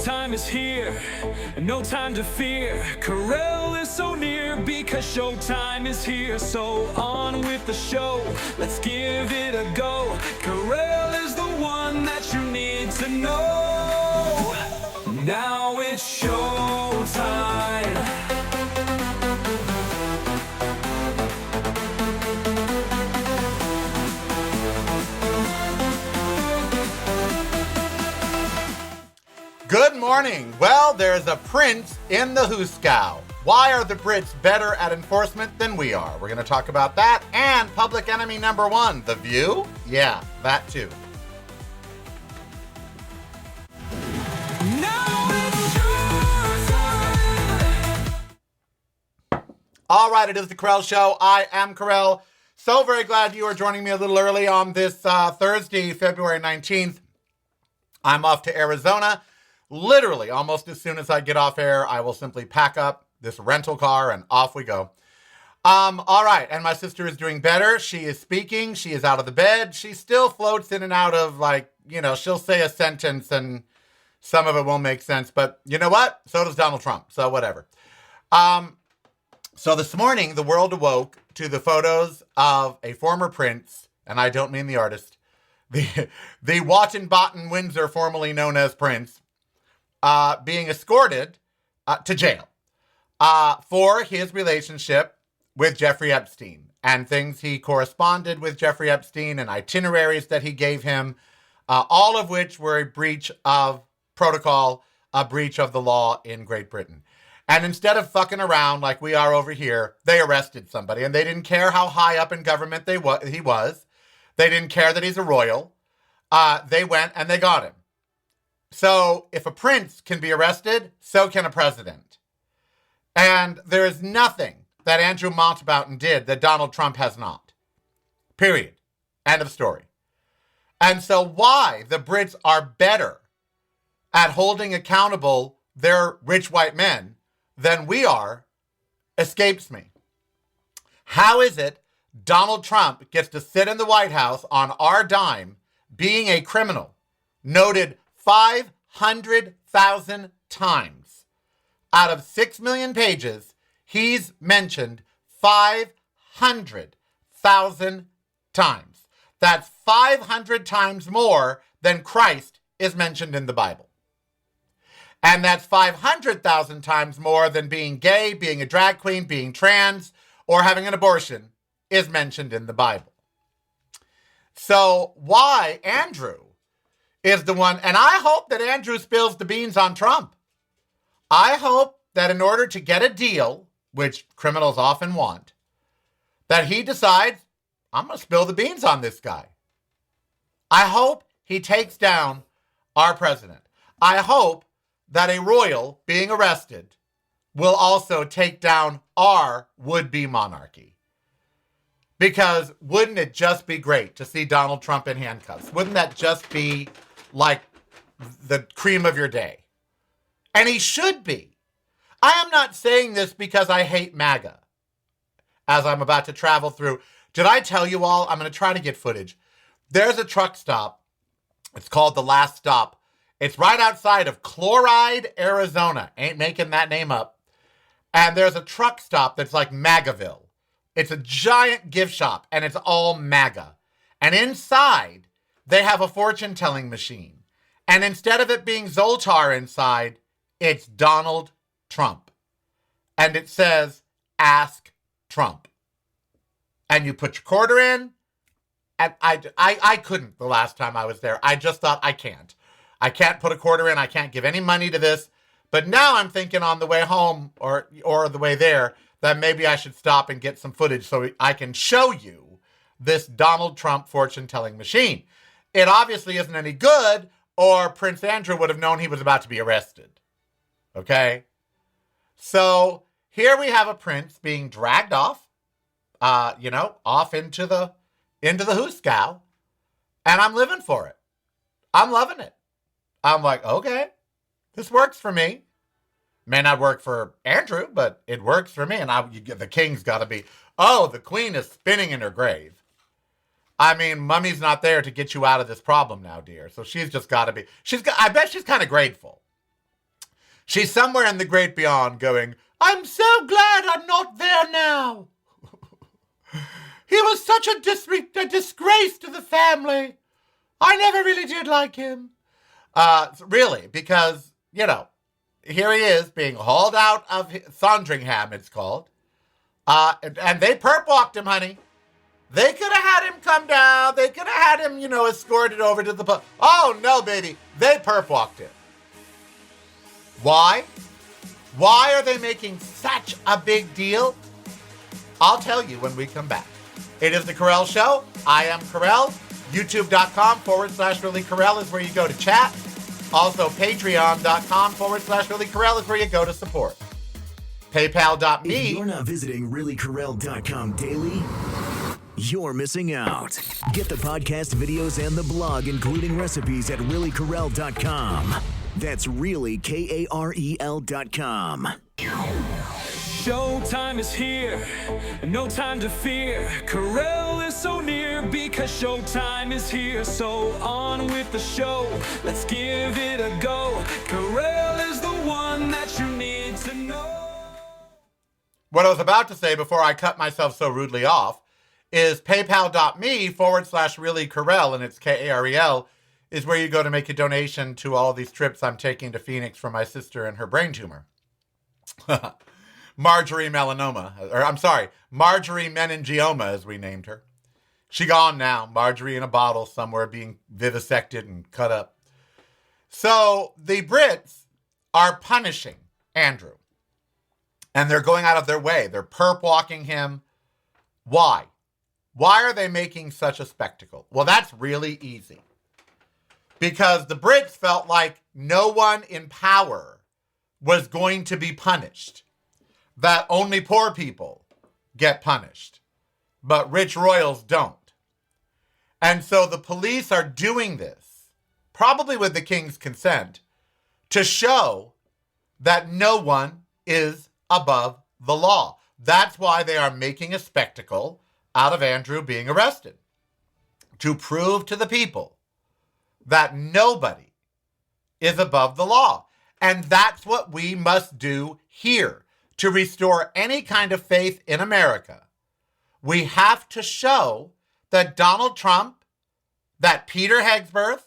Showtime is here, and no time to fear. Carell is so near because Showtime is here. So on with the show, let's give it a go. Carell is the one that you need to know. Now it's Showtime. Good morning. Well, there's a prince in the hoosegow. Why are the Brits better at enforcement than we are? We're going to talk about that and public enemy number one, The View. Yeah, that too. All right, it is the Carell Show. I am Carell. So very glad you are joining me a little early on this Thursday, February 19th. I'm off to Arizona. Literally, almost as soon as I get off air, I will simply pack up this rental car and off we go. All right, and my sister is doing better. She is speaking. She is out of the bed. She still floats in and out of, she'll say a sentence and some of it won't make sense. But you know what? So does Donald Trump. So whatever. So this morning, the world awoke to the photos of a former prince, and I don't mean the artist, the Wottenbotten Windsor, formerly known as Prince, being escorted to jail for his relationship with Jeffrey Epstein and things he corresponded with Jeffrey Epstein and itineraries that he gave him, all of which were a breach of protocol, a breach of the law in Great Britain. And instead of fucking around like we are over here, they arrested somebody, and they didn't care how high up in government he was. They didn't care that he's a royal. They went and they got him. So if a prince can be arrested, so can a president. And there is nothing that Andrew Mountbatten did that Donald Trump has not. Period. End of story. And so why the Brits are better at holding accountable their rich white men than we are escapes me. How is it Donald Trump gets to sit in the White House on our dime being a criminal, noted 500,000 times out of 6 million pages, he's mentioned 500,000 times. That's 500 times more than Christ is mentioned in the Bible. And that's 500,000 times more than being gay, being a drag queen, being trans, or having an abortion is mentioned in the Bible. So why Andrew is the one, and I hope that Andrew spills the beans on Trump. I hope that in order to get a deal, which criminals often want, that he decides, I'm going to spill the beans on this guy. I hope he takes down our president. I hope that a royal being arrested will also take down our would-be monarchy. Because wouldn't it just be great to see Donald Trump in handcuffs? Wouldn't that just be like the cream of your day? And he should be. I am not saying this because I hate MAGA, as I'm about to travel through. Did I tell you all? I'm going to try to get footage. There's a truck stop. It's called The Last Stop. It's right outside of Chloride, Arizona. Ain't making that name up. And there's a truck stop that's like MAGAville. It's a giant gift shop, and it's all MAGA. And inside, they have a fortune-telling machine. And instead of it being Zoltar inside, it's Donald Trump. And it says, Ask Trump. And you put your quarter in. And I couldn't the last time I was there. I just thought, I can't. I can't put a quarter in. I can't give any money to this. But now I'm thinking on the way home or the way there that maybe I should stop and get some footage so I can show you this Donald Trump fortune-telling machine. It obviously isn't any good, or Prince Andrew would have known he was about to be arrested. Okay? So here we have a prince being dragged off, off into the hoosegow, and I'm living for it. I'm loving it. I'm like, okay, this works for me. May not work for Andrew, but it works for me. And the king's got to be, the queen is spinning in her grave. I mean, mummy's not there to get you out of this problem now, dear. So she's just got to be, I bet she's kind of grateful. She's somewhere in the great beyond going, I'm so glad I'm not there now. He was such a disgrace to the family. I never really did like him. Really, because, here he is being hauled out of Sandringham, it's called. And they perp walked him, honey. They could have had him come down. They could have had him, escorted over to the... Oh, no, baby. They perp walked him. Why? Why are they making such a big deal? I'll tell you when we come back. It is The Carell Show. I am Carell. YouTube.com/Really Carell is where you go to chat. Also, Patreon.com/Really Carell is where you go to support. PayPal.me. If you're not visiting reallycarell.com daily, you're missing out. Get the podcast, videos, and the blog, including recipes at reallycarell.com. That's really KAREL.com. Showtime is here, no time to fear. Carell is so near because showtime is here. So on with the show, let's give it a go. Carell is the one that you need to know. What I was about to say before I cut myself so rudely off is paypal.me/Really Carell, and it's KAREL, is where you go to make a donation to all these trips I'm taking to Phoenix for my sister and her brain tumor. Marjorie meningioma, as we named her. She gone now. Marjorie in a bottle somewhere being vivisected and cut up. So the Brits are punishing Andrew. And they're going out of their way. They're perp walking him. Why? Why are they making such a spectacle? Well, that's really easy. Because the Brits felt like no one in power was going to be punished. That only poor people get punished, but rich royals don't. And so the police are doing this, probably with the king's consent, to show that no one is above the law. That's why they are making a spectacle out of Andrew being arrested, to prove to the people that nobody is above the law. And that's what we must do here. To restore any kind of faith in America, we have to show that Donald Trump, that Peter Hegseth,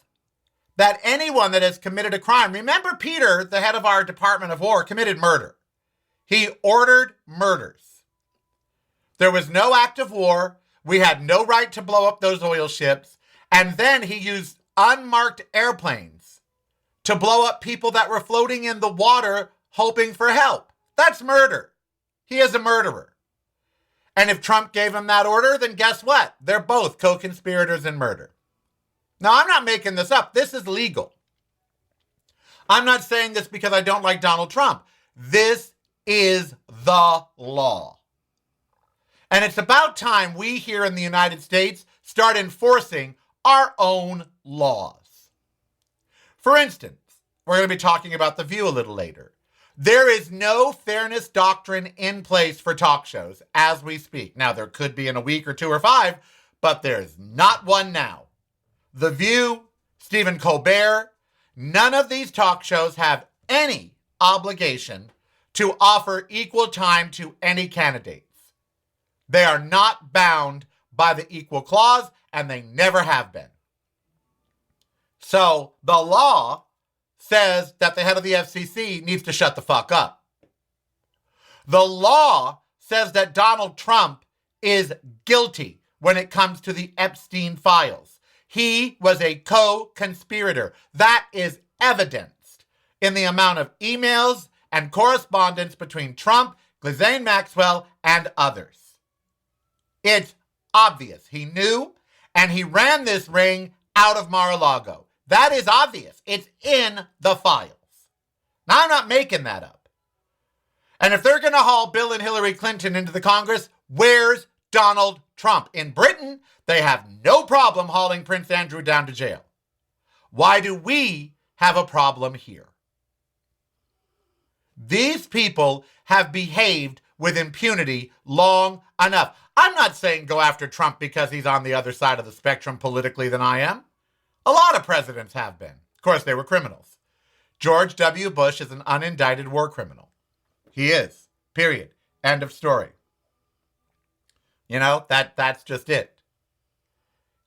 that anyone that has committed a crime. Remember, Peter, the head of our Department of War, committed murder. He ordered murders. There was no act of war. We had no right to blow up those oil ships. And then he used unmarked airplanes to blow up people that were floating in the water hoping for help. That's murder. He is a murderer. And if Trump gave him that order, then guess what? They're both co-conspirators in murder. Now, I'm not making this up. This is legal. I'm not saying this because I don't like Donald Trump. This is the law. And it's about time we here in the United States start enforcing our own laws. For instance, we're going to be talking about The View a little later. There is no fairness doctrine in place for talk shows as we speak. Now, there could be in a week or 2 or 5, but there's not one now. The View, Stephen Colbert, none of these talk shows have any obligation to offer equal time to any candidates. They are not bound by the equal clause, and they never have been. So the law says that the head of the FCC needs to shut the fuck up. The law says that Donald Trump is guilty when it comes to the Epstein files. He was a co-conspirator. That is evidenced in the amount of emails and correspondence between Trump, Ghislaine Maxwell, and others. It's obvious. He knew, and he ran this ring out of Mar-a-Lago. That is obvious. It's in the files. Now, I'm not making that up. And if they're going to haul Bill and Hillary Clinton into the Congress, where's Donald Trump? In Britain, they have no problem hauling Prince Andrew down to jail. Why do we have a problem here? These people have behaved with impunity long enough. I'm not saying go after Trump because he's on the other side of the spectrum politically than I am. A lot of presidents have been. Of course, they were criminals. George W. Bush is an unindicted war criminal. He is. Period. End of story. That's just it.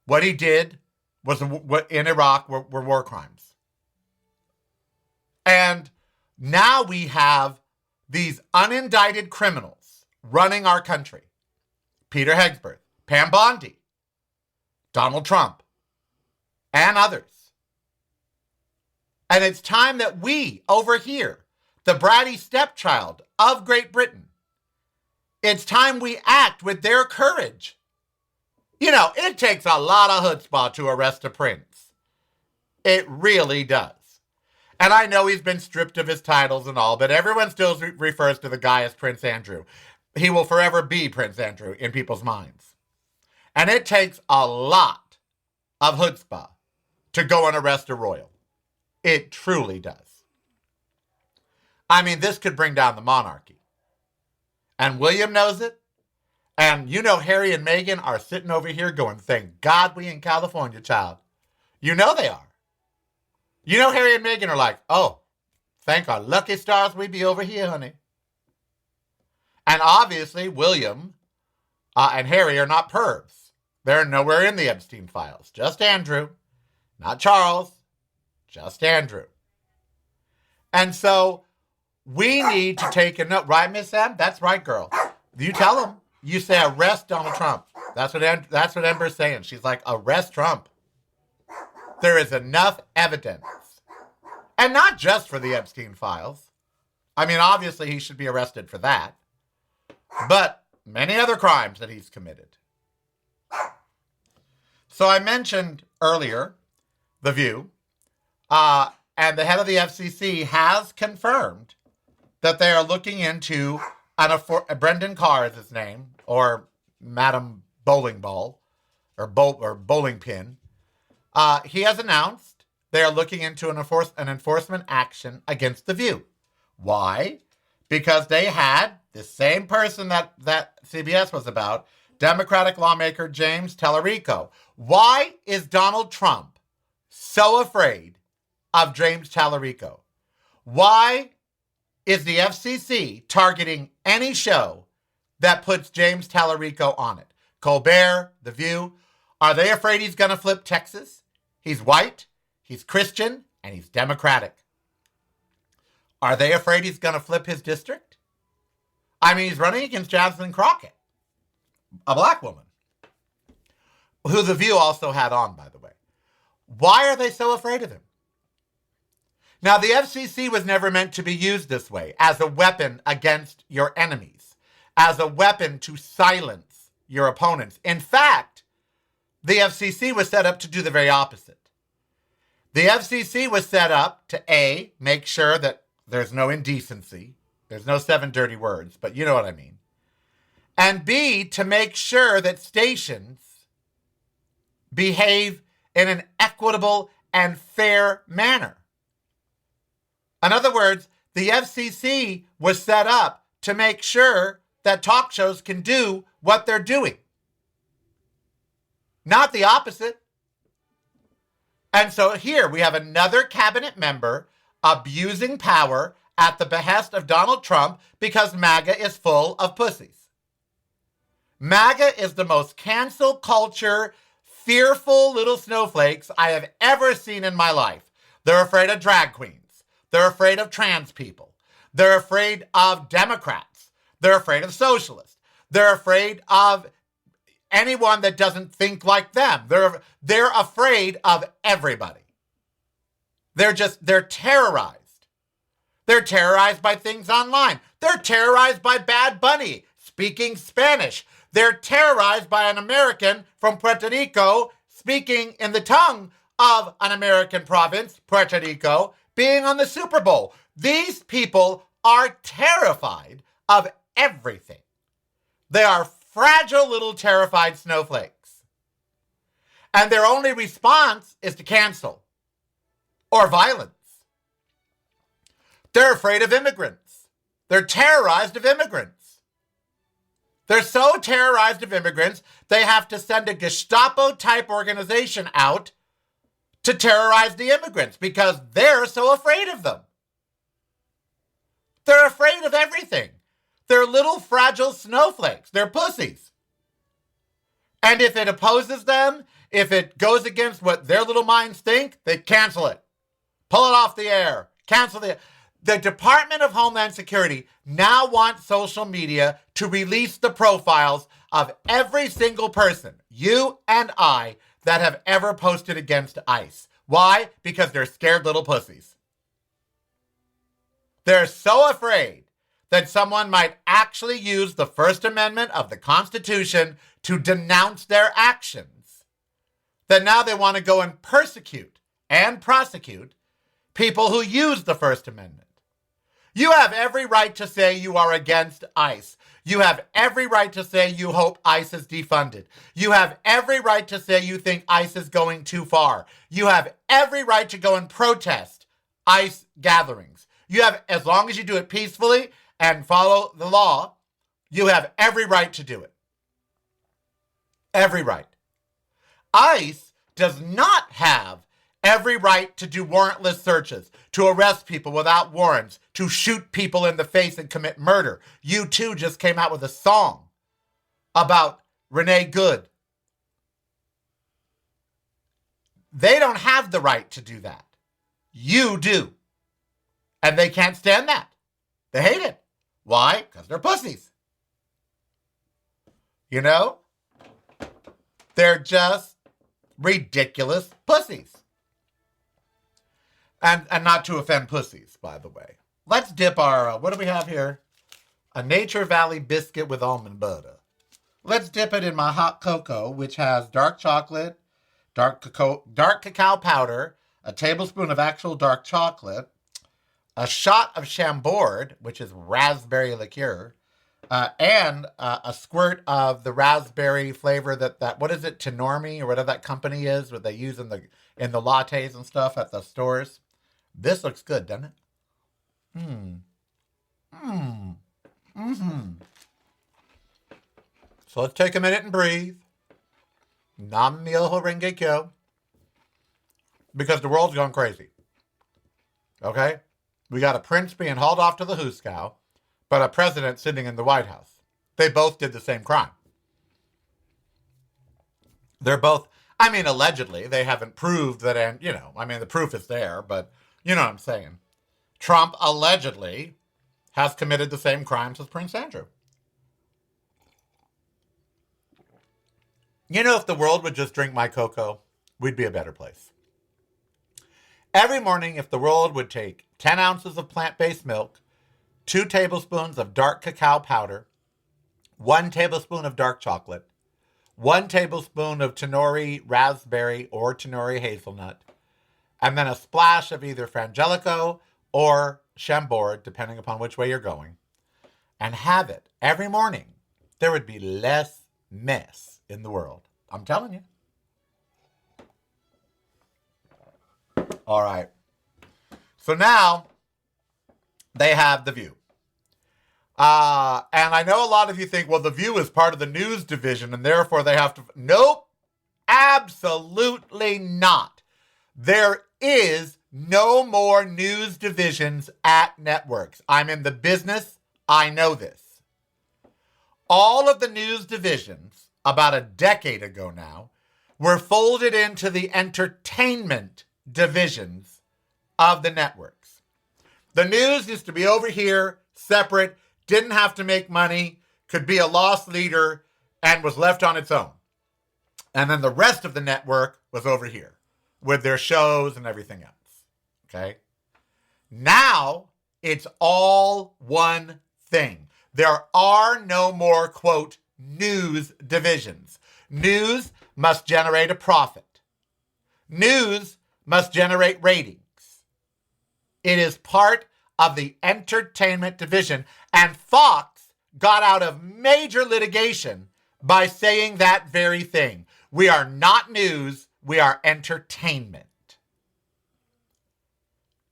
What he did was in Iraq were war crimes. And now we have these unindicted criminals running our country. Peter Hegseth, Pam Bondi, Donald Trump, and others. And it's time that we, over here, the bratty stepchild of Great Britain, it's time we act with their courage. It takes a lot of chutzpah to arrest a prince. It really does. And I know he's been stripped of his titles and all, but everyone still refers to the guy as Prince Andrew. He will forever be Prince Andrew in people's minds. And it takes a lot of chutzpah to go and arrest a royal. It truly does. I mean, this could bring down the monarchy. And William knows it. And Harry and Meghan are sitting over here going, thank God we in California, child. They are. Harry and Meghan are like, oh, thank our lucky stars we be over here, honey. And obviously, William and Harry are not pervs. They're nowhere in the Epstein files. Just Andrew. Not Charles. Just Andrew. And so we need to take a note. Right, Miss M? That's right, girl. You tell them. You say arrest Donald Trump. That's what Ember's saying. She's like, arrest Trump. There is enough evidence. And not just for the Epstein files. I mean, obviously he should be arrested for that. But many other crimes that he's committed. So I mentioned earlier The View. And the head of the FCC has confirmed that they are looking into Brendan Carr is his name, or Madam Bowling Ball, or Bowling Pin. He has announced they are looking into an enforcement action against The View. Why? Because they had the same person that CBS was about, Democratic lawmaker James Talarico. Why is Donald Trump so afraid of James Talarico? Why is the FCC targeting any show that puts James Talarico on it? Colbert, The View. Are they afraid he's going to flip Texas? He's white, he's Christian, and he's Democratic. Are they afraid he's going to flip his district? I mean, he's running against Jasmine Crockett, a black woman, who The View also had on, by the way. Why are they so afraid of him? Now, the FCC was never meant to be used this way, as a weapon against your enemies, as a weapon to silence your opponents. In fact, the FCC was set up to do the very opposite. The FCC was set up to, A, make sure that there's no indecency. There's no 7 dirty words, but you know what I mean. And B, to make sure that stations behave in an equitable and fair manner. In other words, the FCC was set up to make sure that talk shows can do what they're doing. Not the opposite. And so here we have another cabinet member abusing power at the behest of Donald Trump because MAGA is full of pussies. MAGA is the most cancel culture, fearful little snowflakes I have ever seen in my life. They're afraid of drag queens. They're afraid of trans people. They're afraid of Democrats. They're afraid of socialists. They're afraid of anyone that doesn't think like them. They're afraid of everybody. They're terrorized. They're terrorized by things online. They're terrorized by Bad Bunny speaking Spanish. They're terrorized by an American from Puerto Rico speaking in the tongue of an American province, Puerto Rico, being on the Super Bowl. These people are terrified of everything. They are fragile little terrified snowflakes. And their only response is to cancel or violence. They're afraid of immigrants. They're terrorized of immigrants. They're so terrorized of immigrants, they have to send a Gestapo-type organization out to terrorize the immigrants because they're so afraid of them. They're afraid of everything. They're little fragile snowflakes. They're pussies. And if it opposes them, if it goes against what their little minds think, they cancel it. Pull it off the air. Cancel the... The Department of Homeland Security now wants social media to release the profiles of every single person, you and I, that have ever posted against ICE. Why? Because they're scared little pussies. They're so afraid that someone might actually use the First Amendment of the Constitution to denounce their actions, that now they want to go and persecute and prosecute people who use the First Amendment. You have every right to say you are against ICE. You have every right to say you hope ICE is defunded. You have every right to say you think ICE is going too far. You have every right to go and protest ICE gatherings. You have, as long as you do it peacefully and follow the law, you have every right to do it. Every right. ICE does not have every right to do warrantless searches, to arrest people without warrants, to shoot people in the face and commit murder. U2 just came out with a song about Renee Good. They don't have the right to do that. You do. And they can't stand that. They hate it. Why? Because they're pussies. You know? They're just ridiculous pussies. And not to offend pussies, by the way. Let's dip our, what do we have here? A Nature Valley biscuit with almond butter. Let's dip it in my hot cocoa, which has dark chocolate, dark cacao powder, a tablespoon of actual dark chocolate, a shot of Chambord, which is raspberry liqueur, and a squirt of the raspberry flavor that what is it, Tenormi, or whatever that company is, what they use in the lattes and stuff at the stores. This looks good, doesn't it? So let's take a minute and breathe. Nam myoho renge kyo. Because the world's gone crazy. Okay? We got a prince being hauled off to the hoosegow, but a president sitting in the White House. They both did the same crime. They're both, allegedly, they haven't proved that, and, the proof is there, but you know what I'm saying. Trump allegedly has committed the same crimes as Prince Andrew. If the world would just drink my cocoa, we'd be a better place. Every morning, if the world would take 10 ounces of plant-based milk, 2 tablespoons of dark cacao powder, 1 tablespoon of dark chocolate, 1 tablespoon of Tenori raspberry or Tenori hazelnut, and then a splash of either Frangelico or Chambord, depending upon which way you're going, and have it every morning, there would be less mess in the world. I'm telling you. All right. So now they have The View. And I know a lot of you think, well, The View is part of the news division and therefore they have to... Nope. Absolutely not. There is no more news divisions at networks. I'm in the business. I know this. All of the news divisions, about a decade ago now, were folded into the entertainment divisions of the networks. The news used to be over here, separate, didn't have to make money, could be a loss leader, and was left on its own. And then the rest of the network was over here with their shows and everything else. Okay? Now it's all one thing. There are no more, quote, news divisions. News must generate a profit. News must generate ratings. It is part of the entertainment division, and Fox got out of major litigation by saying that very thing. We are not news, we are entertainment.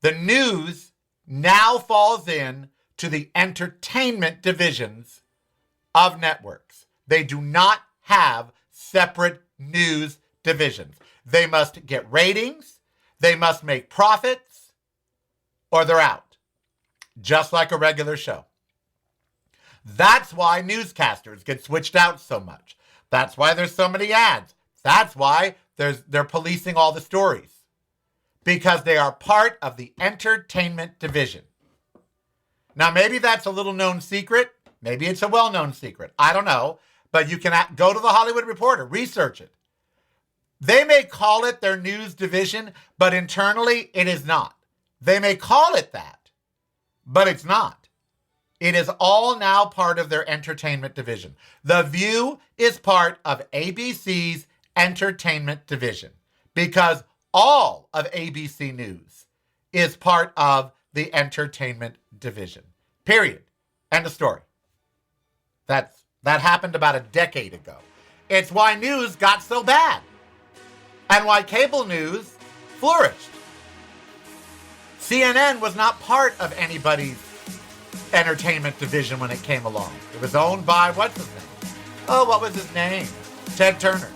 The news now falls in to the entertainment divisions of networks. They do not have separate news divisions. They must get ratings, They must make profits or they're out, just like a regular show. That's why newscasters get switched out so much. That's why there's so many ads. That's why they're policing all the stories. Because they are part of the entertainment division. Now, maybe that's a little known secret. Maybe it's a well-known secret. I don't know. But you can go to the Hollywood Reporter, research it. They may call it their news division, but internally it is not. They may call it that, but it's not. It is all now part of their entertainment division. The View is part of ABC's entertainment division because all of ABC News is part of the entertainment division. Period. End of story. That happened about a decade ago. It's why news got so bad and why cable news flourished. CNN was not part of anybody's entertainment division when it came along. It was owned by, what's his name? Oh, what was his name? Ted Turner.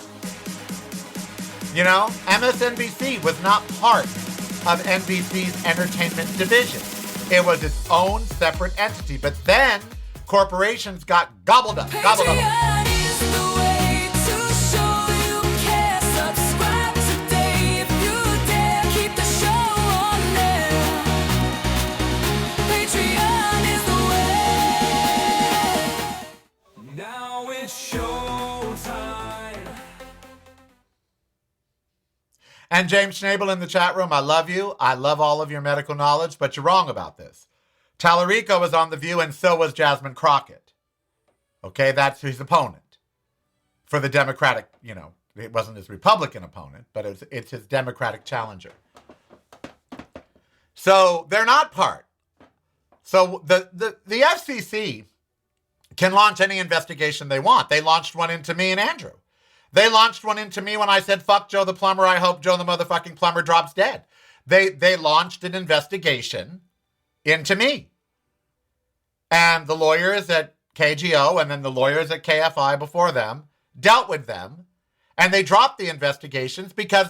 You know, MSNBC was not part of NBC's entertainment division. It was its own separate entity. But then corporations got gobbled up. Patreon is the way to show you care. Subscribe today if you dare. Keep the show on there. Patreon is the way. Now it's showtime. And James Schnabel in the chat room, I love you. I love all of your medical knowledge, but you're wrong about this. Talarico was on The View, and so was Jasmine Crockett. Okay, that's his opponent for the Democratic, it wasn't his Republican opponent, but it's his Democratic challenger. So they're not part. So the FCC can launch any investigation they want. They launched one into me and Andrew. They launched one into me when I said, fuck Joe the plumber, I hope Joe the motherfucking plumber drops dead. They launched an investigation into me. And the lawyers at KGO and then the lawyers at KFI before them dealt with them. And they dropped the investigations because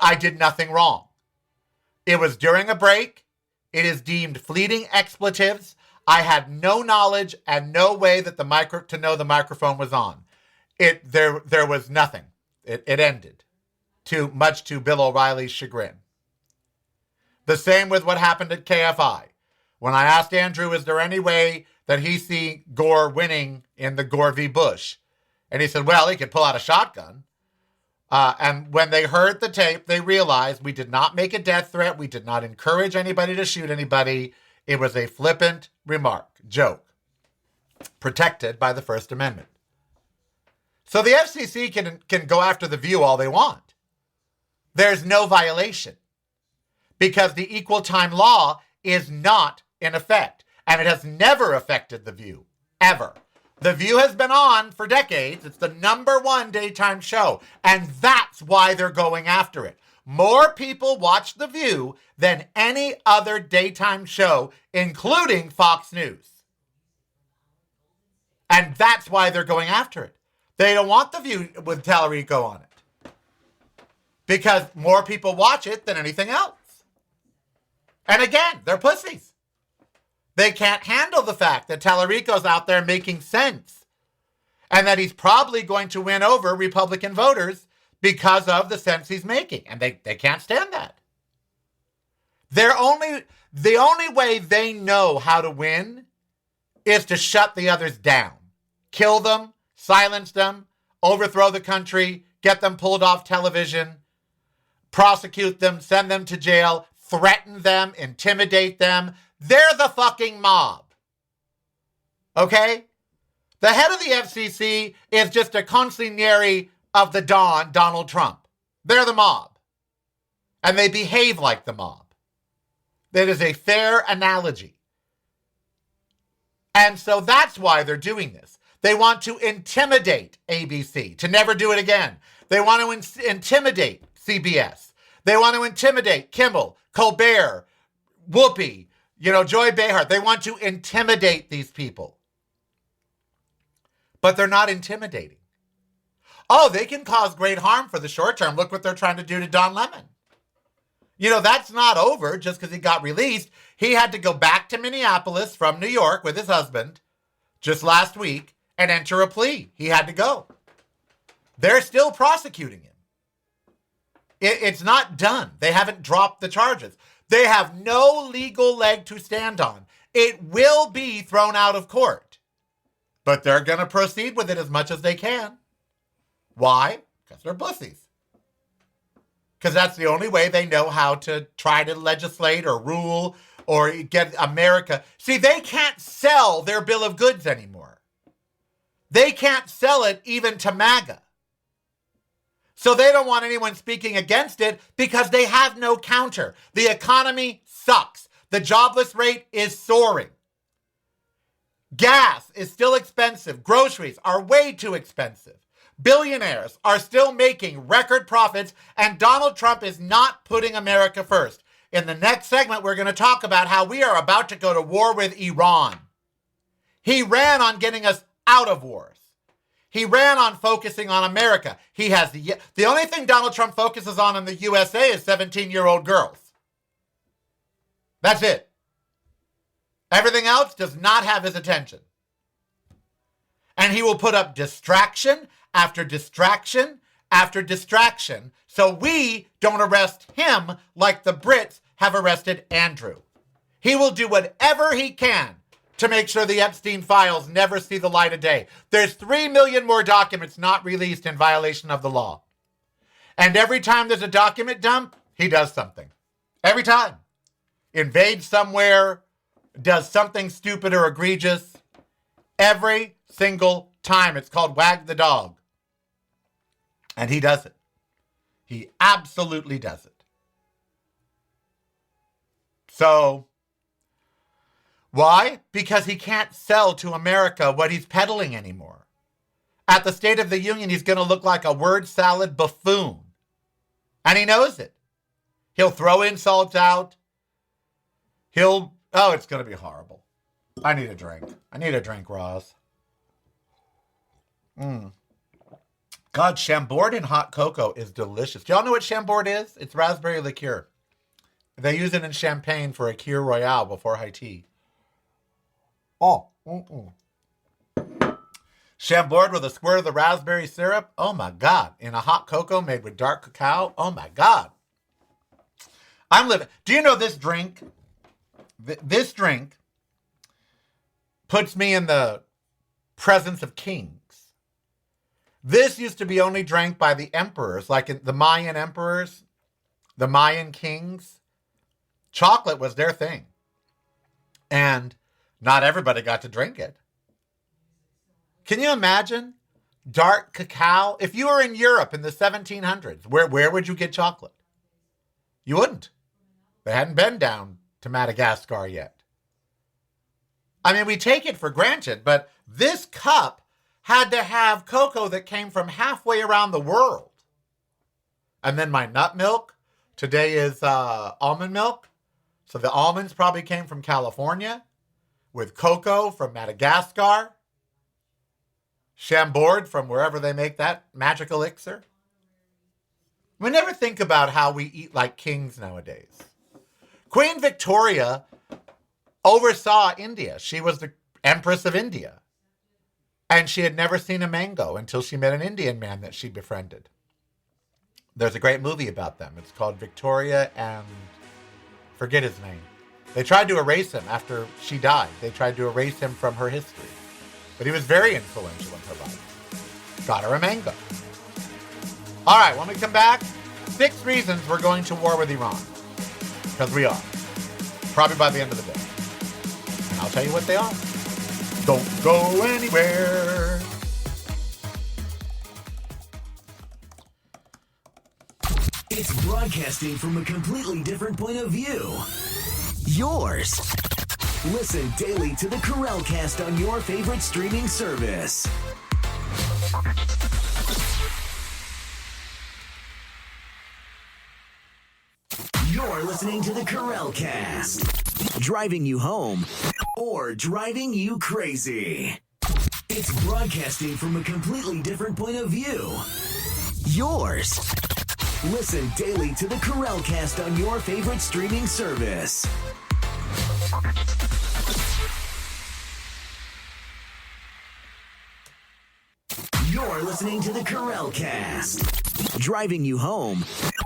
I did nothing wrong. It was during a break. It is deemed fleeting expletives. I had no knowledge and no way that to know the microphone was on. There was nothing. It ended. Much to Bill O'Reilly's chagrin. The same with what happened at KFI. When I asked Andrew, is there any way that he see Gore winning in the Gore v. Bush? And he said, well, he could pull out a shotgun. And when they heard the tape, they realized we did not make a death threat. We did not encourage anybody to shoot anybody. It was a flippant joke, protected by the First Amendment. So the FCC can go after The View all they want. There's no violation because the equal time law is not in effect, and it has never affected The View, ever. The View has been on for decades. It's the #1 daytime show, and that's why they're going after it. More people watch The View than any other daytime show, including Fox News. And that's why they're going after it. They don't want The View with Talarico on it because more people watch it than anything else. And again, they're pussies. They can't handle the fact that Talarico's out there making sense and that he's probably going to win over Republican voters because of the sense he's making. And they can't stand that. The only way they know how to win is to shut the others down, kill them, silence them, overthrow the country, get them pulled off television, prosecute them, send them to jail, threaten them, intimidate them. They're the fucking mob. Okay? The head of the FCC is just a consigliere of the Don, Donald Trump. They're the mob. And they behave like the mob. That is a fair analogy. And so that's why they're doing this. They want to intimidate ABC to never do it again. They want to intimidate CBS. They want to intimidate Kimmel, Colbert, Whoopi, Joy Behar. They want to intimidate these people. But they're not intimidating. Oh, they can cause great harm for the short term. Look what they're trying to do to Don Lemon. That's not over just because he got released. He had to go back to Minneapolis from New York with his husband just last week and enter a plea. He had to go. They're still prosecuting him. It's not done. They haven't dropped the charges. They have no legal leg to stand on. It will be thrown out of court. But they're going to proceed with it as much as they can. Why? Because they're pussies. Because that's the only way they know how to try to legislate or rule or get America. See, they can't sell their bill of goods anymore. They can't sell it even to MAGA. So they don't want anyone speaking against it because they have no counter. The economy sucks. The jobless rate is soaring. Gas is still expensive. Groceries are way too expensive. Billionaires are still making record profits, and Donald Trump is not putting America first. In the next segment, we're going to talk about how we are about to go to war with Iran. He ran on getting us out of wars. He ran on focusing on America. He has the only thing Donald Trump focuses on in the USA is 17-year-old girls. That's it. Everything else does not have his attention. And he will put up distraction after distraction after distraction so we don't arrest him like the Brits have arrested Andrew. He will do whatever he can to make sure the Epstein files never see the light of day. There's 3 million more documents not released in violation of the law. And every time there's a document dump, he does something. Every time. Invades somewhere, does something stupid or egregious. Every single time. It's called wag the dog. And he does it. He absolutely does it. So, why? Because he can't sell to America what he's peddling anymore. At the State of the Union, he's going to look like a word salad buffoon. And he knows it. He'll throw insults out. It's going to be horrible. I need a drink, Roz. God, Chambord in hot cocoa is delicious. Do y'all know what Chambord is? It's raspberry liqueur. They use it in champagne for a Kir Royale before high tea. Chambord with a squirt of the raspberry syrup. Oh my God. In a hot cocoa made with dark cacao. Oh my God. I'm living. Do you know this drink? This drink puts me in the presence of kings. This used to be only drank by the emperors, like in the Mayan emperors, the Mayan kings. Chocolate was their thing. And not everybody got to drink it. Can you imagine dark cacao? If you were in Europe in the 1700s, where would you get chocolate? You wouldn't. They hadn't been down to Madagascar yet. I mean, we take it for granted, but this cup had to have cocoa that came from halfway around the world. And then my nut milk today is almond milk. So the almonds probably came from California with cocoa from Madagascar. Chambord from wherever they make that magic elixir. We never think about how we eat like kings nowadays. Queen Victoria oversaw India. She was the Empress of India. And she had never seen a mango until she met an Indian man that she befriended. There's a great movie about them. It's called Victoria and... forget his name. They tried to erase him after she died. They tried to erase him from her history. But he was very influential in her life. Got her a mango. All right, when we come back, 6 reasons we're going to war with Iran. Because we are. Probably by the end of the day. And I'll tell you what they are. Don't go anywhere. It's broadcasting from a completely different point of view. Yours. Listen daily to the Carellcast on your favorite streaming service. You're listening to the Carellcast. Driving you home or driving you crazy. It's broadcasting from a completely different point of view. Yours. Listen daily to the Carellcast on your favorite streaming service. You're listening to the Carellcast. Driving you home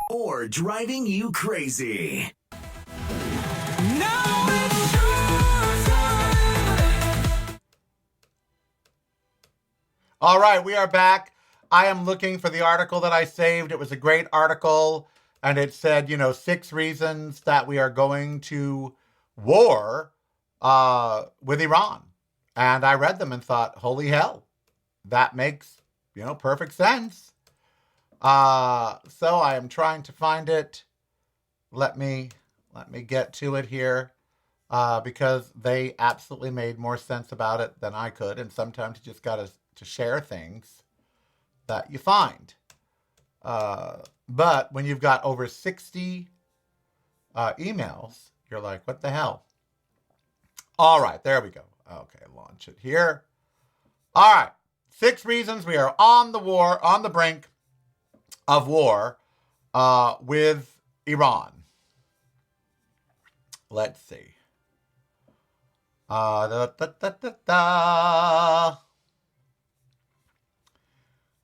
or driving you crazy. Now it's your time. All right, we are back. I am looking for the article that I saved. It was a great article, and it said, 6 reasons that we are going to war with Iran. And I read them and thought, holy hell, that makes, perfect sense. So I am trying to find it. Let me get to it here, because they absolutely made more sense about it than I could. And sometimes you just got to share things that you find. But when you've got over 60 emails, you're like, what the hell? All right, there we go. Okay, launch it here. All right, 6 reasons we are on the brink of war with Iran. Let's see.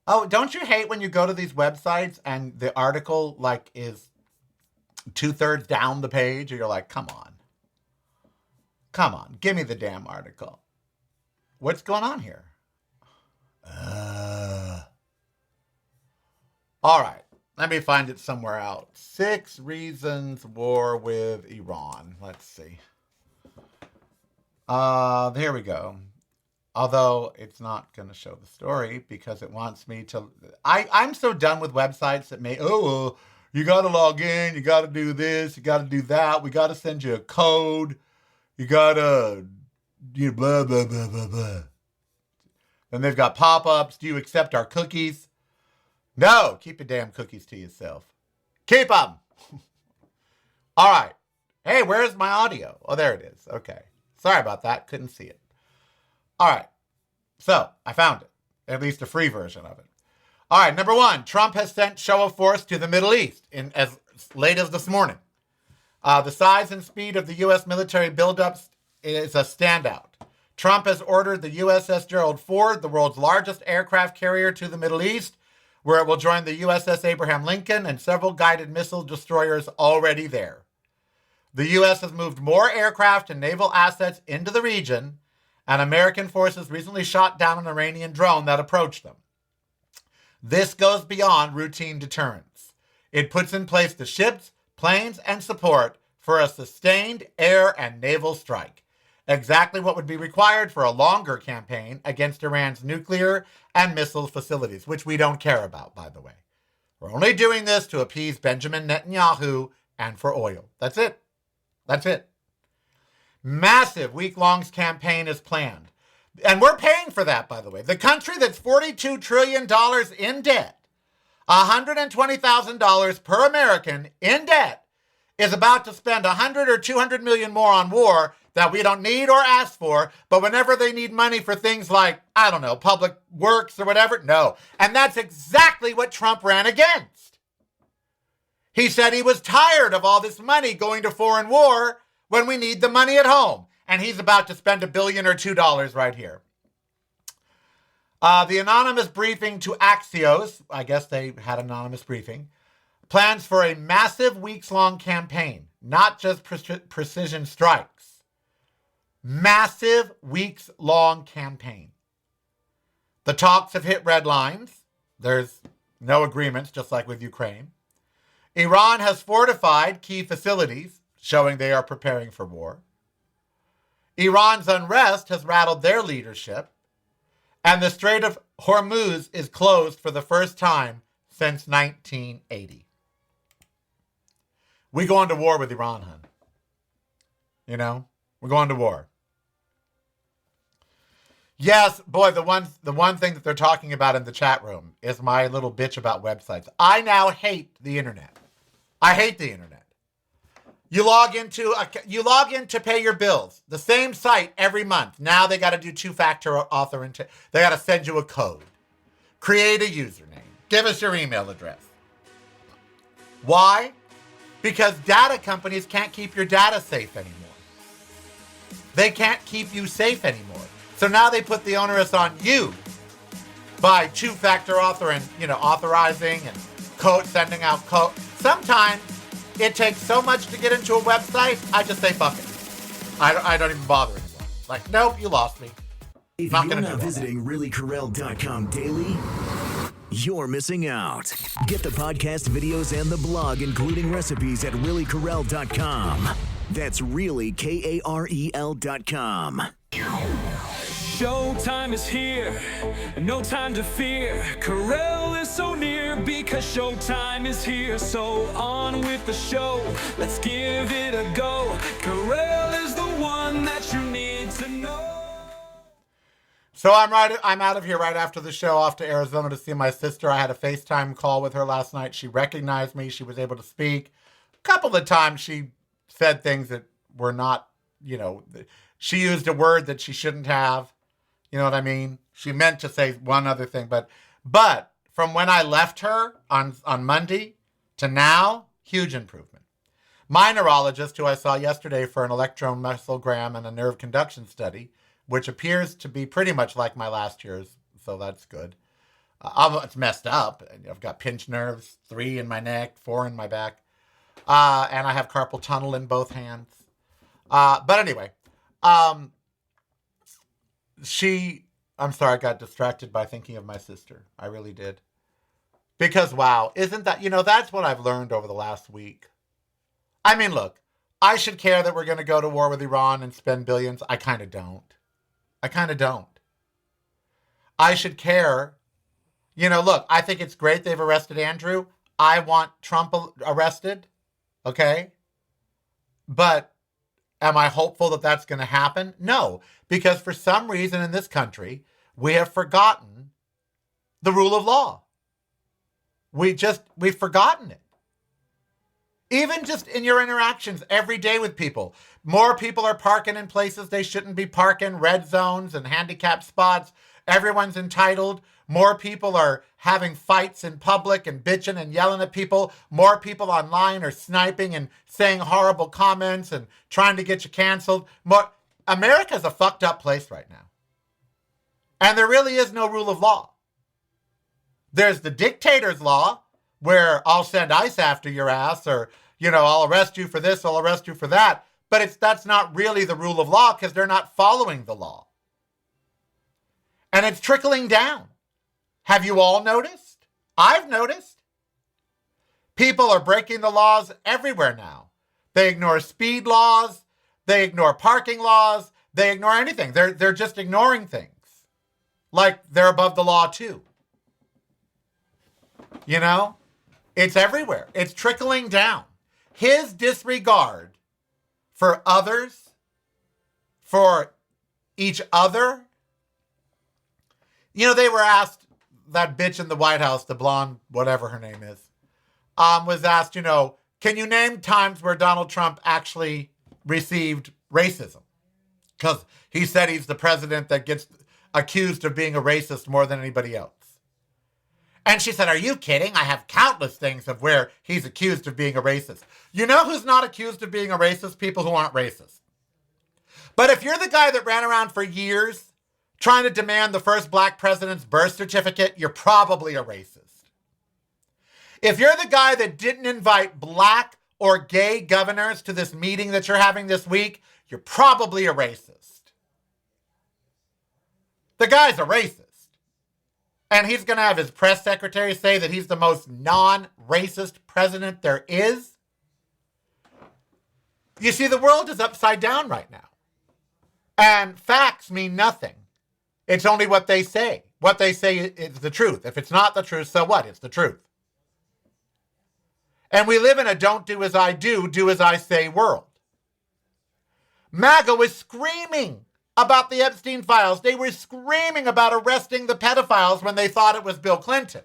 Oh, don't you hate when you go to these websites and the article is 2/3 down the page and you're like, come on, give me the damn article. What's going on here? All right, let me find it somewhere else. 6 reasons war with Iran. Let's see. There we go. Although it's not going to show the story because it wants me to... I'm so done with websites that you got to log in, you got to do this, you got to do that, we got to send you a code, you got to... blah, blah, blah, blah, blah. Then they've got pop-ups. Do you accept our cookies? No, keep your damn cookies to yourself. Keep them. All right. Hey, where's my audio? Oh, there it is. Okay. Sorry about that. Couldn't see it. All right. So I found it, at least a free version of it. All right. Number 1, Trump has sent show of force to the Middle East as late as this morning. The size and speed of the U.S. military buildup is a standout. Trump has ordered the USS Gerald Ford, the world's largest aircraft carrier, to the Middle East, where it will join the USS Abraham Lincoln and several guided missile destroyers already there. The U.S. has moved more aircraft and naval assets into the region, and American forces recently shot down an Iranian drone that approached them. This goes beyond routine deterrence. It puts in place the ships, planes, and support for a sustained air and naval strike. Exactly what would be required for a longer campaign against Iran's nuclear and missile facilities, which we don't care about, by the way. We're only doing this to appease Benjamin Netanyahu and for oil. That's it. That's it. Massive week-long campaign is planned. And we're paying for that, by the way. The country that's $42 trillion in debt, $120,000 per American in debt, is about to spend $100 or $200 million more on war that we don't need or ask for, but whenever they need money for things like, public works or whatever, no. And that's exactly what Trump ran against. He said he was tired of all this money going to foreign war when we need the money at home. And he's about to spend $1 billion or $2 right here. The anonymous briefing to Axios, I guess they had anonymous briefing, plans for a massive weeks-long campaign, not just precision strikes. Massive weeks-long campaign. The talks have hit red lines. There's no agreements, just like with Ukraine. Iran has fortified key facilities, showing they are preparing for war. Iran's unrest has rattled their leadership, and the Strait of Hormuz is closed for the first time since 1980. We go into war with Iran, hun. We're going to war. Yes, boy, the one thing that they're talking about in the chat room is my little bitch about websites. I now hate the internet. I hate the internet. You log in to pay your bills. The same site every month. Now they got to do two-factor authentication. They got to send you a code. Create a username. Give us your email address. Why? Because data companies can't keep your data safe anymore. They can't keep you safe anymore. So now they put the onus on you by two-factor authorizing and code, sending out code. Sometimes it takes so much to get into a website, I just say fuck it. I don't even bother anymore. Like, nope, you lost me. If you're not visiting reallycorrell.com daily, you're missing out. Get the podcast videos and the blog, including recipes, at reallycorrell.com. That's really KAREL.com. Showtime is here, no time to fear. Carell is so near because showtime is here. So on with the show, let's give it a go. Carell is the one that you need to know. So I'm out of here right after the show, off to Arizona to see my sister. I had a FaceTime call with her last night. She recognized me. She was able to speak. A couple of times she said things that were not, she used a word that she shouldn't have. You know what I mean? She meant to say one other thing, but from when I left her on Monday to now, huge improvement. My neurologist, who I saw yesterday for an electromyogram and a nerve conduction study, which appears to be pretty much like my last year's, so that's good. It's messed up. I've got pinched nerves, 3 in my neck, 4 in my back, and I have carpal tunnel in both hands. But anyway, I'm sorry, I got distracted by thinking of my sister. I really did. Because, wow, isn't that, that's what I've learned over the last week. I mean, look, I should care that we're going to go to war with Iran and spend billions. I kind of don't. I should care. Look, I think it's great they've arrested Andrew. I want Trump arrested. Okay? But am I hopeful that that's going to happen? No, because for some reason in this country, we have forgotten the rule of law. We've forgotten it. Even just in your interactions every day with people. More people are parking in places they shouldn't be parking, red zones and handicapped spots. Everyone's entitled. More people are having fights in public and bitching and yelling at people. More people online are sniping and saying horrible comments and trying to get you canceled. America's a fucked up place right now. And there really is no rule of law. There's the dictator's law, where I'll send ICE after your ass, or, I'll arrest you for this, I'll arrest you for that. But that's not really the rule of law because they're not following the law. And it's trickling down. Have you all noticed? I've noticed. People are breaking the laws everywhere now. They ignore speed laws. They ignore parking laws. They ignore anything. They're just ignoring things. Like they're above the law too. It's everywhere. It's trickling down. His disregard for others, for each other. They were asked, that bitch in the White House, the blonde, whatever her name is, was asked, can you name times where Donald Trump actually received racism? Because he said he's the president that gets accused of being a racist more than anybody else. And she said, are you kidding? I have countless things of where he's accused of being a racist. You know who's not accused of being a racist? People who aren't racist. But if you're the guy that ran around for years trying to demand the first black president's birth certificate, you're probably a racist. If you're the guy that didn't invite black or gay governors to this meeting that you're having this week, you're probably a racist. The guy's a racist. And he's going to have his press secretary say that he's the most non-racist president there is. You see, the world is upside down right now. And facts mean nothing. It's only what they say. What they say is the truth. If it's not the truth, so what? It's the truth. And we live in a don't do as I do as I say world. MAGA was screaming about the Epstein files. They were screaming about arresting the pedophiles when they thought it was Bill Clinton.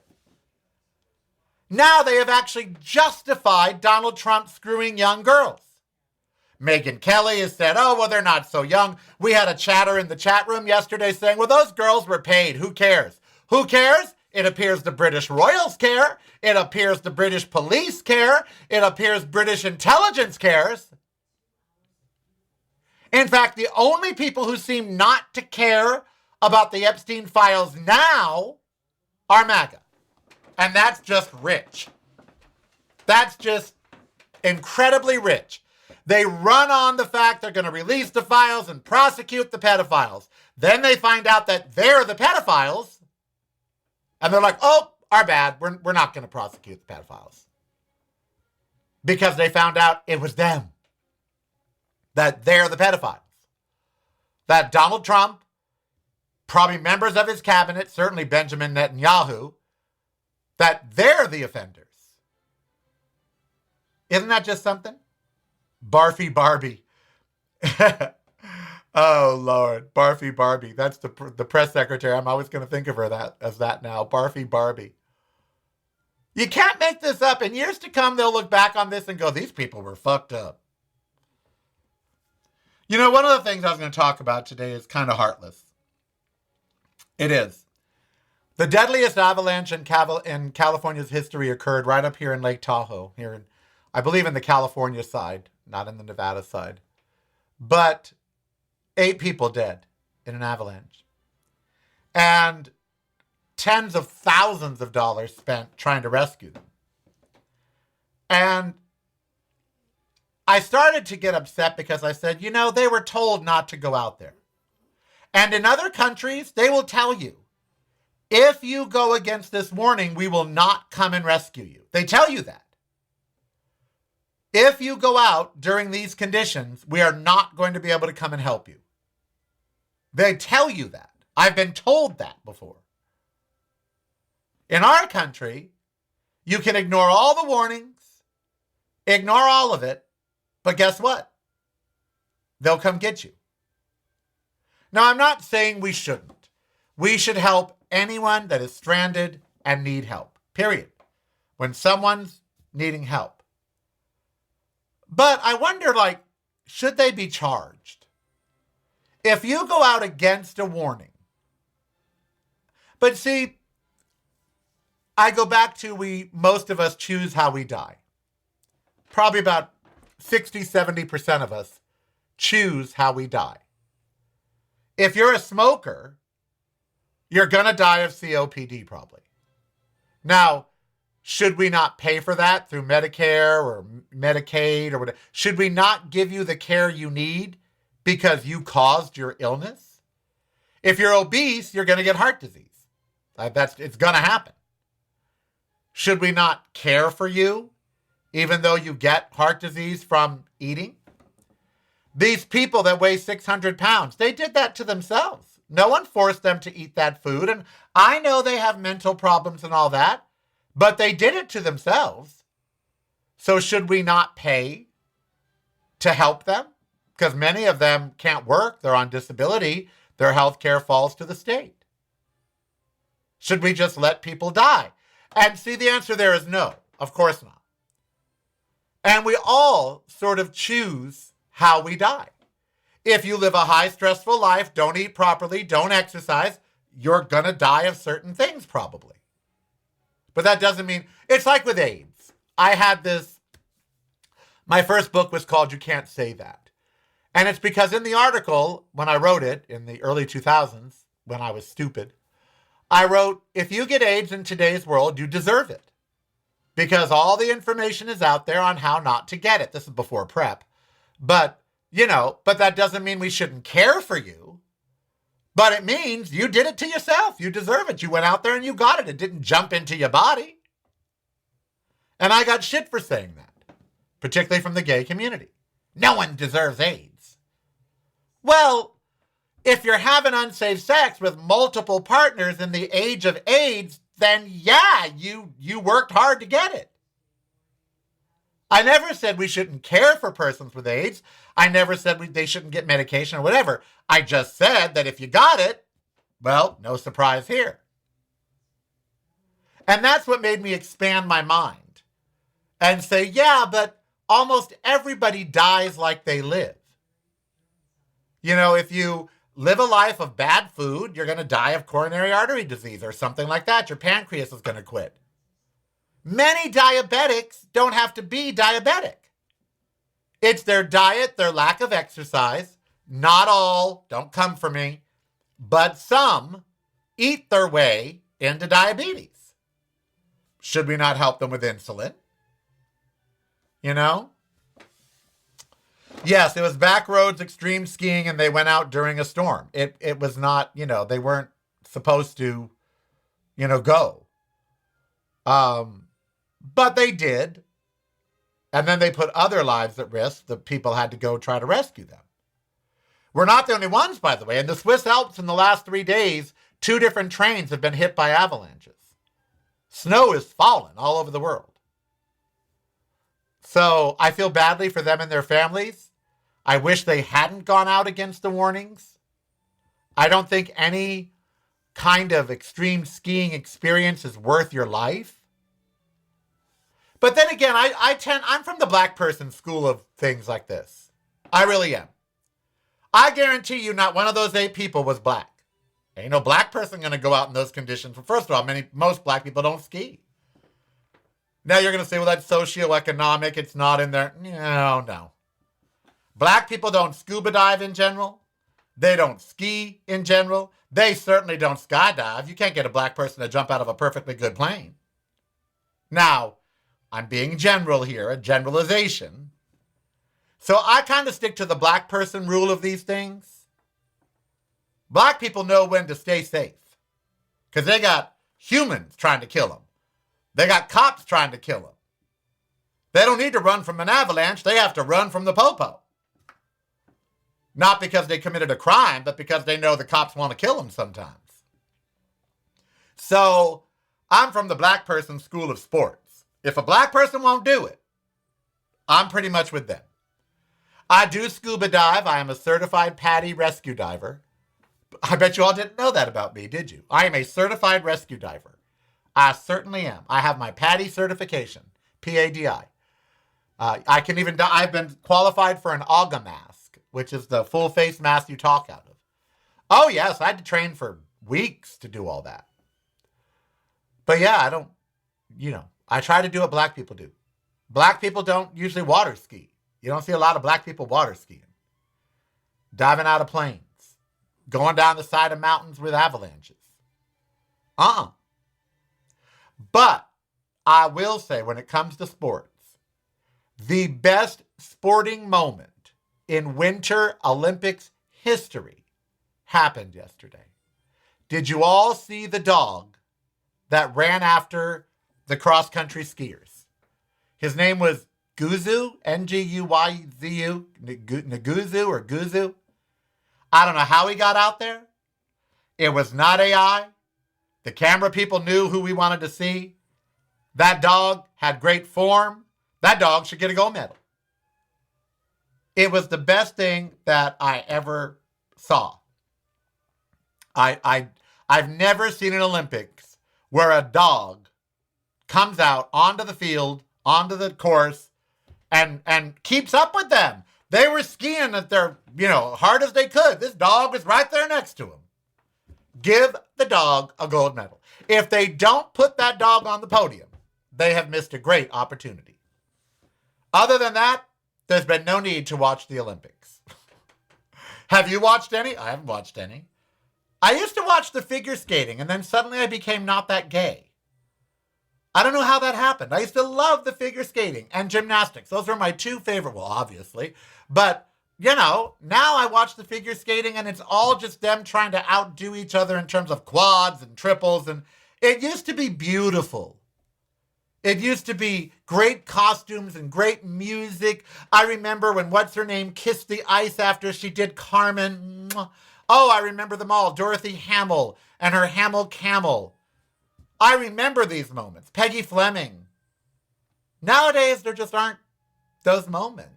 Now they have actually justified Donald Trump screwing young girls. Megyn Kelly has said, oh, well, they're not so young. We had a chatter in the chat room yesterday saying, well, those girls were paid. Who cares? Who cares? It appears the British royals care. It appears the British police care. It appears British intelligence cares. In fact, the only people who seem not to care about the Epstein files now are MAGA. And that's just rich. That's just incredibly rich. They run on the fact they're going to release the files and prosecute the pedophiles. Then they find out that they're the pedophiles. And they're like, oh, our bad. We're not going to prosecute the pedophiles. Because they found out it was them. That they're the pedophiles. That Donald Trump, probably members of his cabinet, certainly Benjamin Netanyahu, that they're the offenders. Isn't that just something? Barfy Barbie. Oh, Lord. Barfy Barbie. That's the press secretary. I'm always going to think of her as that now. Barfy Barbie. You can't make this up. In years to come, they'll look back on this and go, these people were fucked up. You know, one of the things I was going to talk about today is kind of heartless. It is. The deadliest avalanche in California's history occurred right up here in Lake Tahoe, I believe in the California side, not in the Nevada side. But 8 people dead in an avalanche. And tens of thousands of dollars spent trying to rescue them. And I started to get upset because I said, you know, they were told not to go out there. And in other countries, they will tell you, if you go against this warning, we will not come and rescue you. They tell you that. If you go out during these conditions, we are not going to be able to come and help you. They tell you that. I've been told that before. In our country, you can ignore all the warnings, ignore all of it, but guess what? They'll come get you. Now, I'm not saying we shouldn't. We should help anyone that is stranded and need help, period. When someone's needing help. But I wonder, should they be charged? If you go out against a warning. But see, I go back to most of us choose how we die. Probably about 60, 70% of us choose how we die. If you're a smoker, you're going to die of COPD probably. Now, should we not pay for that through Medicare or Medicaid or whatever? Should we not give you the care you need because you caused your illness? If you're obese, you're going to get heart disease. It's going to happen. Should we not care for you even though you get heart disease from eating? These people that weigh 600 pounds, they did that to themselves. No one forced them to eat that food. And I know they have mental problems and all that, but they did it to themselves. So should we not pay to help them? Because many of them can't work. They're on disability. Their health care falls to the state. Should we just let people die? And see, the answer there is no. Of course not. And we all sort of choose how we die. If you live a high stressful life, don't eat properly, don't exercise, you're going to die of certain things probably. But that doesn't mean, it's like with AIDS. I had this, my first book was called You Can't Say That. And it's because in the article, when I wrote it in the early 2000s, when I was stupid, I wrote, if you get AIDS in today's world, you deserve it. Because all the information is out there on how not to get it. This is before PrEP. But, but that doesn't mean we shouldn't care for you. But it means you did it to yourself. You deserve it. You went out there and you got it. It didn't jump into your body. And I got shit for saying that, particularly from the gay community. No one deserves AIDS. Well, if you're having unsafe sex with multiple partners in the age of AIDS, then yeah, you worked hard to get it. I never said we shouldn't care for persons with AIDS. I never said they shouldn't get medication or whatever. I just said that if you got it, well, no surprise here. And that's what made me expand my mind and say, yeah, but almost everybody dies like they live. If you live a life of bad food, you're going to die of coronary artery disease or something like that. Your pancreas is going to quit. Many diabetics don't have to be diabetic. It's their diet, their lack of exercise. Not all, don't come for me, but some eat their way into diabetes. Should we not help them with insulin? Yes, it was backroads extreme skiing and they went out during a storm. It was not, they weren't supposed to, go. But they did. And then they put other lives at risk. The people had to go try to rescue them. We're not the only ones, by the way. In the Swiss Alps in the last 3 days, 2 different trains have been hit by avalanches. Snow is falling all over the world. So I feel badly for them and their families. I wish they hadn't gone out against the warnings. I don't think any kind of extreme skiing experience is worth your life. But then again, I'm from the black person school of things like this. I really am. I guarantee you not one of those 8 people was black. Ain't no black person going to go out in those conditions. Well, first of all, most black people don't ski. Now you're going to say, well, that's socioeconomic. It's not in there. No. Black people don't scuba dive in general. They don't ski in general. They certainly don't skydive. You can't get a black person to jump out of a perfectly good plane. Now, I'm being general here, a generalization. So I kind of stick to the black person rule of these things. Black people know when to stay safe because they got humans trying to kill them. They got cops trying to kill them. They don't need to run from an avalanche. They have to run from the popo. Not because they committed a crime, but because they know the cops want to kill them sometimes. So I'm from the black person school of sports. If a black person won't do it, I'm pretty much with them. I do scuba dive. I am a certified PADI rescue diver. I bet you all didn't know that about me, did you? I am a certified rescue diver. I certainly am. I have my PADI certification, PADI. I've been qualified for an AGA mask, which is the full face mask you talk out of. Oh yes, I had to train for weeks to do all that. But yeah, I try to do what black people do. Black people don't usually water ski. You don't see a lot of black people water skiing. Diving out of planes. Going down the side of mountains with avalanches. But I will say, when it comes to sports, the best sporting moment in Winter Olympics history happened yesterday. Did you all see the dog that ran after the cross-country skiers? His name was Guzu, N-G-U-Y-Z-U, Nguzu or Guzu. I don't know how he got out there. It was not AI. The camera people knew who we wanted to see. That dog had great form. That dog should get a gold medal. It was the best thing that I ever saw. I've never seen an Olympics where a dog comes out onto the field, onto the course, and keeps up with them. They were skiing at their, hard as they could. This dog was right there next to him. Give the dog a gold medal. If they don't put that dog on the podium, they have missed a great opportunity. Other than that, there's been no need to watch the Olympics. Have you watched any? I haven't watched any. I used to watch the figure skating, and then suddenly I became not that gay. I don't know how that happened. I used to love the figure skating and gymnastics. Those were my 2 favorite, well, obviously. But, now I watch the figure skating, and it's all just them trying to outdo each other in terms of quads and triples. And it used to be beautiful. It used to be great costumes and great music. I remember when what's-her-name kissed the ice after she did Carmen. Oh, I remember them all. Dorothy Hamill and her Hamill Camel. I remember these moments. Peggy Fleming. Nowadays, there just aren't those moments.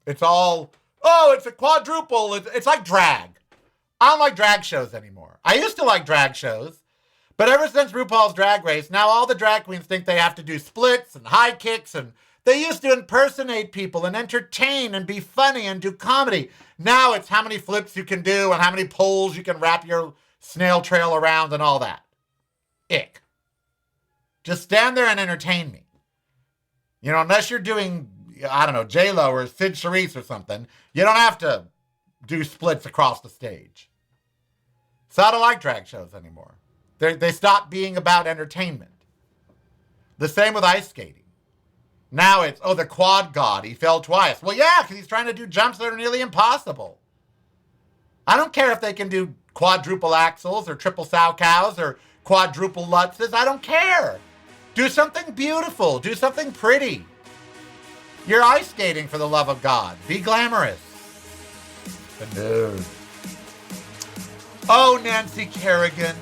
It's all, it's a quadruple. It's like drag. I don't like drag shows anymore. I used to like drag shows. But ever since RuPaul's Drag Race, now all the drag queens think they have to do splits and high kicks, and They used to impersonate people and entertain and be funny and do comedy. Now it's how many flips you can do and how many poles you can wrap your snail trail around and all that. Ick. Just stand there and entertain me. You know, unless you're doing, I don't know, J-Lo or Sid Charisse or something, you don't have to do splits across the stage. So I don't like drag shows anymore. They stopped being about entertainment. The same with ice skating. Now it's, oh, the quad god, he fell twice. Well, yeah, because he's trying to do jumps that are nearly impossible. I don't care if they can do quadruple axles or triple sow cows or quadruple lutzes. I don't care. Do something beautiful. Do something pretty. You're ice skating, for the love of God. Be glamorous. But no. Oh, Nancy Kerrigan.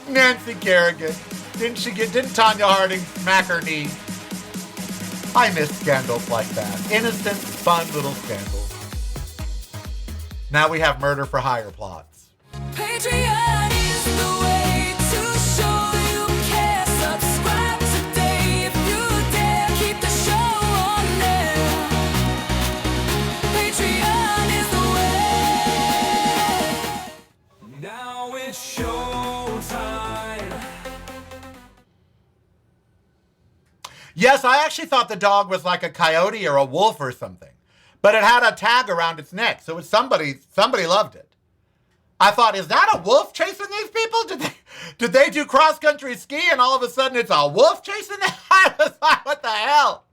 Nancy Kerrigan. Didn't Tanya Harding smack her knee? I miss scandals like that. Innocent, fun little scandals. Now we have murder for hire plots. Patreon is the way to show you care. Subscribe today if you dare. Keep the show on there. Patreon is the way. Now it's showtime. Yes, I actually thought the dog was like a coyote or a wolf or something. But it had a tag around its neck, so it was somebody loved it. I thought, is that a wolf chasing these people? Did they do cross-country ski and all of a sudden it's a wolf chasing them? I was like, what the hell?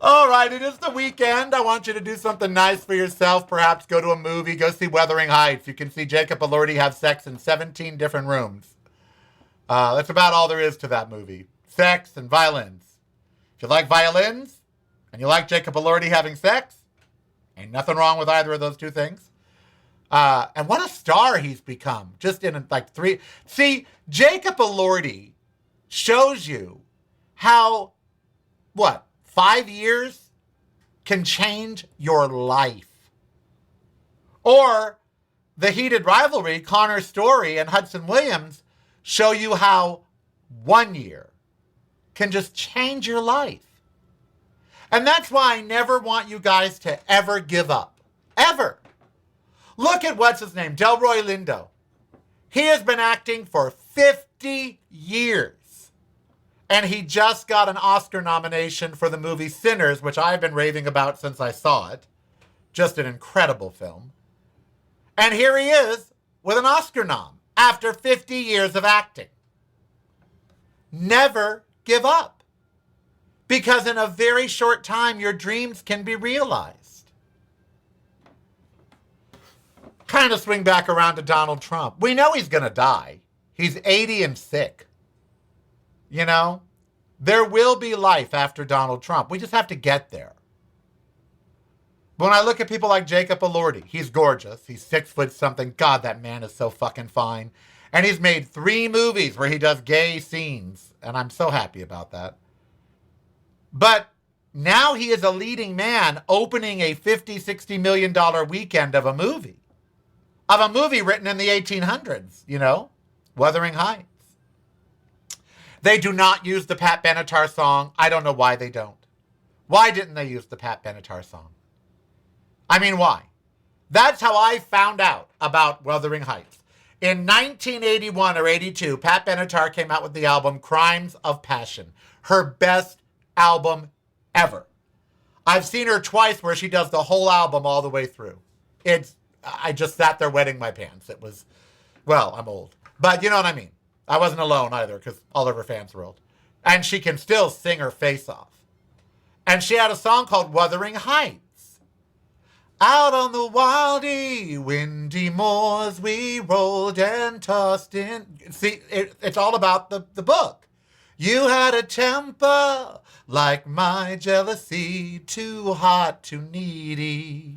All right, it is the weekend. I want you to do something nice for yourself. Perhaps go to a movie, go see Wuthering Heights. You can see Jacob Elordi have sex in 17 different rooms. That's about all there is to that movie. Sex and violins. If you like violins and you like Jacob Elordi having sex, ain't nothing wrong with either of those two things. And what a star he's become. Just in like 3. See, Jacob Elordi shows you how, 5 years can change your life. Or the heated rivalry, Connor Story and Hudson Williams, show you how 1 year can just change your life. And that's why I never want you guys to ever give up. Ever. Look at what's his name, Delroy Lindo. He has been acting for 50 years. And he just got an Oscar nomination for the movie Sinners, which I've been raving about since I saw it. Just an incredible film. And here he is with an Oscar nom after 50 years of acting. Never give up. Because in a very short time, your dreams can be realized. Kind of swing back around to Donald Trump. We know he's going to die. He's 80 and sick. You know, there will be life after Donald Trump. We just have to get there. When I look at people like Jacob Elordi, he's gorgeous. He's 6 foot something. God, that man is so fucking fine. And he's made 3 movies where he does gay scenes. And I'm so happy about that. But now he is a leading man opening a $50-60 million weekend of a movie. Of a movie written in the 1800s, you know, Wuthering Heights. They do not use the Pat Benatar song. I don't know why they don't. Why didn't they use the Pat Benatar song? I mean, why? That's how I found out about Wuthering Heights. In 1981 or 82, Pat Benatar came out with the album Crimes of Passion. Her best album ever. I've seen her twice where she does the whole album all the way through. I just sat there wetting my pants. It was, well, I'm old. But you know what I mean. I wasn't alone either because all of her fans were old. And she can still sing her face off. And she had a song called Wuthering Heights. Out on the wildy, windy moors we rolled and tossed in. See, it's all about the book. You had a temper like my jealousy, too hot, too needy.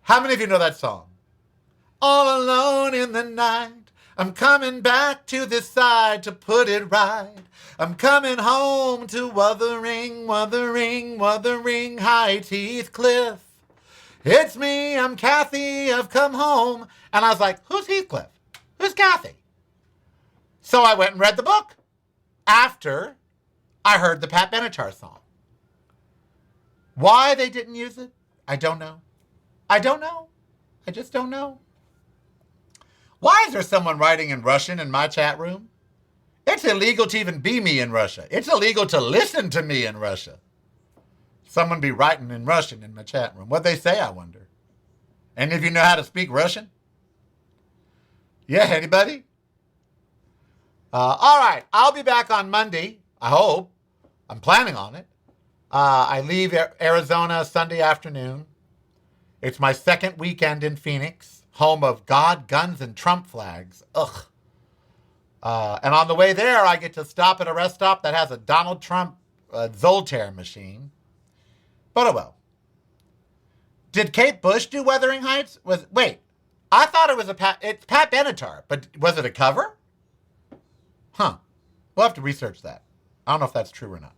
How many of you know that song? All alone in the night, I'm coming back to this side to put it right. I'm coming home to Wuthering, Wuthering, Wuthering Heights, Heathcliff. It's me, I'm Kathy, I've come home. And I was like, who's Heathcliff? Who's Kathy? So I went and read the book after I heard the Pat Benatar song. Why they didn't use it, I don't know. I don't know. I just don't know. Why is there someone writing in Russian in my chat room? It's illegal to even be me in Russia. It's illegal to listen to me in Russia. Someone be writing in Russian in my chat room. What'd they say, I wonder? Any of you know how to speak Russian? Yeah, anybody? All right, I'll be back on Monday, I hope. I'm planning on it. I leave Arizona Sunday afternoon. It's my second weekend in Phoenix, home of God, guns, and Trump flags. Ugh. And on the way there, I get to stop at a rest stop that has a Donald Trump Zoltaire machine. But oh well. Did Kate Bush do Wuthering Heights? Wait, I thought it was it's Pat Benatar, but was it a cover? Huh. We'll have to research that. I don't know if that's true or not.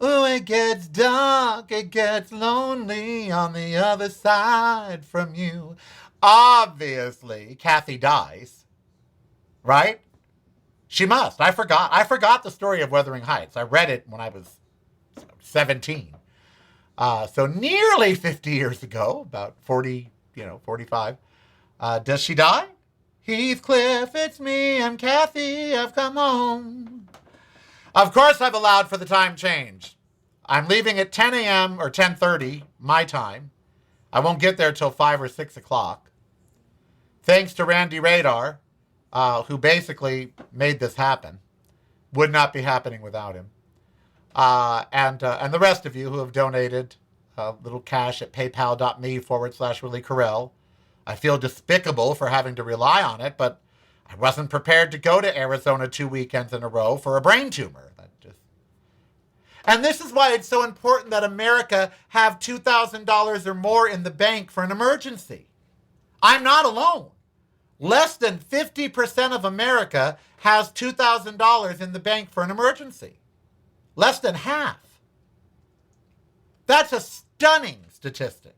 Oh, it gets dark, it gets lonely on the other side from you. Obviously, Kathy dies, right? She must. I forgot the story of Wuthering Heights. I read it when I was 17. So nearly 50 years ago, about 40, 45. Does she die? Heathcliff, it's me, I'm Kathy, I've come home. Of course I've allowed for the time change. I'm leaving at 10 a.m. or 10:30, my time. I won't get there till 5 or 6 o'clock. Thanks to Randy Radar, who basically made this happen. Would not be happening without him. And the rest of you who have donated a little cash at paypal.me/Willie Carell. I feel despicable for having to rely on it, but I wasn't prepared to go to Arizona 2 weekends in a row for a brain tumor. And this is why it's so important that America have $2,000 or more in the bank for an emergency. I'm not alone. Less than 50% of America has $2,000 in the bank for an emergency. Less than half. That's a stunning statistic.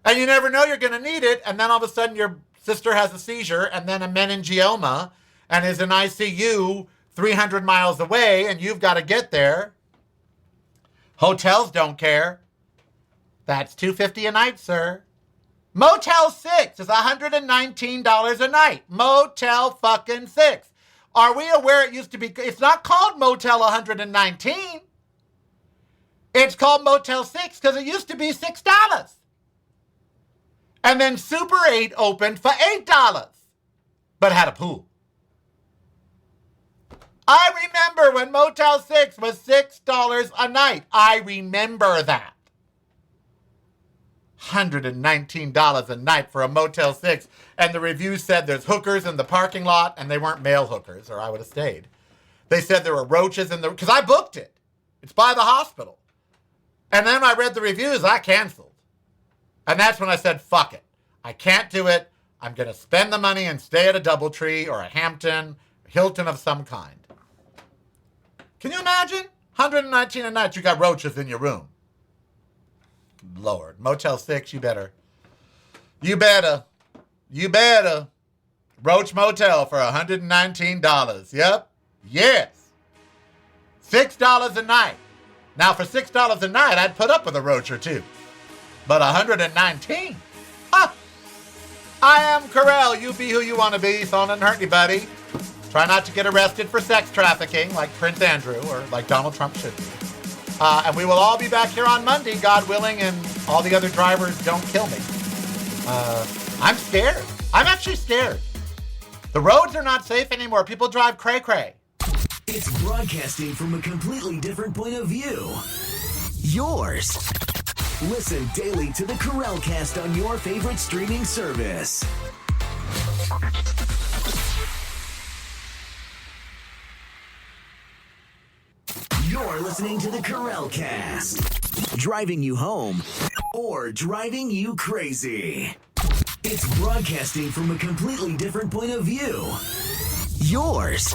And you never know you're going to need it, and then all of a sudden your sister has a seizure and then a meningioma and is in ICU 300 miles away, and you've got to get there. Hotels don't care. That's $250 a night, sir. Motel 6 is $119 a night. Motel fucking 6. Are we aware it used to be? It's not called Motel 119. It's called Motel 6 because it used to be $6. And then Super 8 opened for $8, but had a pool. I remember when Motel 6 was $6 a night. I remember that. $119 a night for a Motel 6. And the review said there's hookers in the parking lot, and they weren't male hookers, or I would have stayed. They said there were roaches in the... Because I booked it. It's by the hospital. And then I read the reviews, I canceled. And that's when I said, fuck it. I can't do it. I'm going to spend the money and stay at a DoubleTree or a Hampton, Hilton of some kind. Can you imagine? $119 a night, you got roaches in your room. Lord, Motel 6, you better. Roach Motel for $119. Yep. Yes. $6 a night. Now, for $6 a night, I'd put up with a roach or two. But $119? Huh. I am Carell. You be who you want to be, so it doesn't hurt anybody. Try not to get arrested for sex trafficking like Prince Andrew or like Donald Trump should be. And we will all be back here on Monday, God willing, and all the other drivers don't kill me. I'm scared. I'm actually scared. The roads are not safe anymore. People drive cray-cray. It's broadcasting from a completely different point of view. Yours. Listen daily to the Carell Cast on your favorite streaming service. You're listening to the Carell Cast. Driving you home or driving you crazy. It's broadcasting from a completely different point of view. Yours.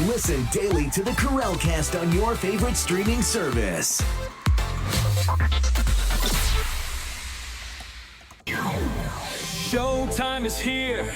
Listen daily to the Carell Cast on your favorite streaming service. Showtime is here.